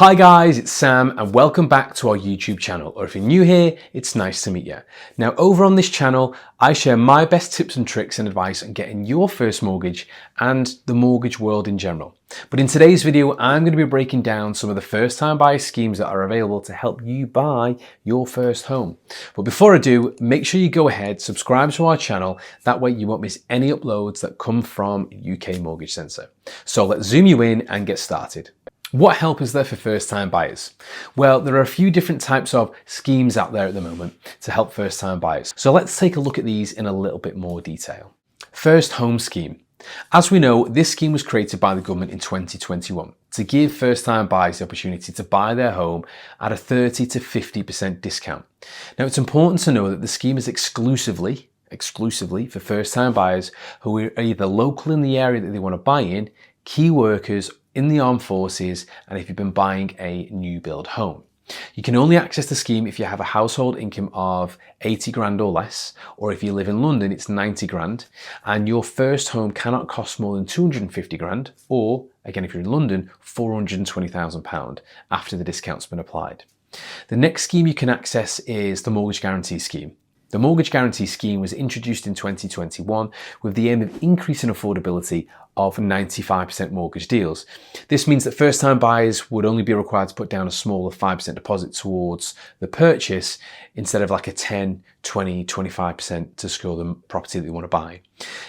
Hi guys, it's Sam and welcome back to our YouTube channel, or if you're new here, it's nice to meet you. Now over on this channel, I share my best tips and tricks and advice on getting your first mortgage and the mortgage world in general. But in today's video, I'm going to be breaking down some of the first time buyer schemes that are available to help you buy your first home. But before I do, make sure you go ahead, subscribe to our channel, that way you won't miss any uploads that come from UK Mortgage Centre. So let's zoom you in and get started. What help is there for first-time buyers? Well, there are a few different types of schemes out there at the moment to help first-time buyers. So let's take a look at these in a little bit more detail. First home scheme. As we know, this scheme was created by the government in 2021 to give first-time buyers the opportunity to buy their home at a 30 to 50% discount. Now, it's important to know that the scheme is exclusively for first-time buyers who are either local in the area that they want to buy in, key workers in the armed forces, and if you've been buying a new build home. You can only access the scheme if you have a household income of 80 grand or less, or if you live in London, it's 90 grand, and your first home cannot cost more than 250 grand, or again, if you're in London, £420,000 after the discount's been applied. The next scheme you can access is the Mortgage Guarantee Scheme. The Mortgage Guarantee Scheme was introduced in 2021 with the aim of increasing affordability of 95% mortgage deals. This means that first-time buyers would only be required to put down a smaller 5% deposit towards the purchase instead of like a 10, 20, 25% to secure the property that you want to buy.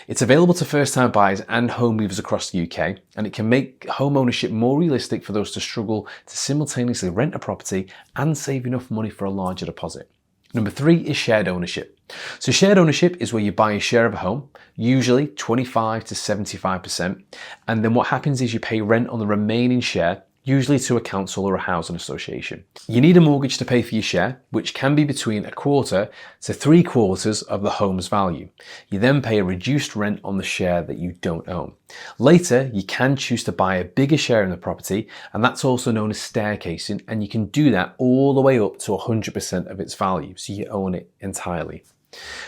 It's available to first-time buyers and home movers across the UK, and it can make home ownership more realistic for those to struggle to simultaneously rent a property and save enough money for a larger deposit. Number 3 is shared ownership. So shared ownership is where you buy a share of a home, usually 25 to 75%, and then what happens is you pay rent on the remaining share, usually to a council or a housing association. You need a mortgage to pay for your share, which can be between 1/4 to 3/4 of the home's value. You then pay a reduced rent on the share that you don't own. Later, you can choose to buy a bigger share in the property, and that's also known as staircasing, and you can do that all the way up to 100% of its value, so you own it entirely.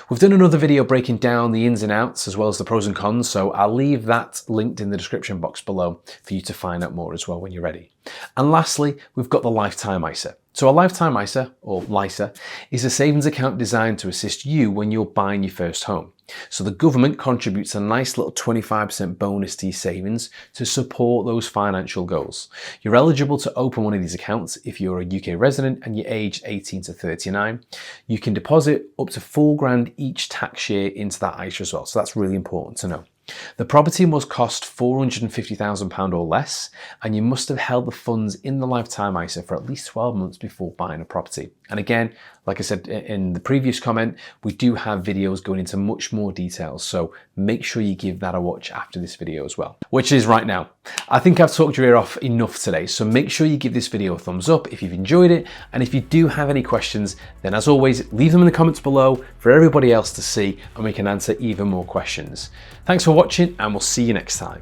We've done another video breaking down the ins and outs as well as the pros and cons, so I'll leave that linked in the description box below for you to find out more as well when you're ready. And lastly, we've got the Lifetime ISA. So a Lifetime ISA, or LISA, is a savings account designed to assist you when you're buying your first home. So the government contributes a nice little 25% bonus to your savings to support those financial goals. You're eligible to open one of these accounts if you're a UK resident and you're aged 18 to 39. You can deposit up to £4 grand each tax year into that ISA as well, so that's really important to know. The property must cost £450,000 or less, and you must have held the funds in the Lifetime ISA for at least 12 months before buying a property. And again, like I said in the previous comment, we do have videos going into much more details, so make sure you give that a watch after this video as well, which is right now. I think I've talked your ear off enough today, so make sure you give this video a thumbs up if you've enjoyed it, and if you do have any questions, then as always, leave them in the comments below for everybody else to see, and we can answer even more questions. Thanks for watching, and we'll see you next time.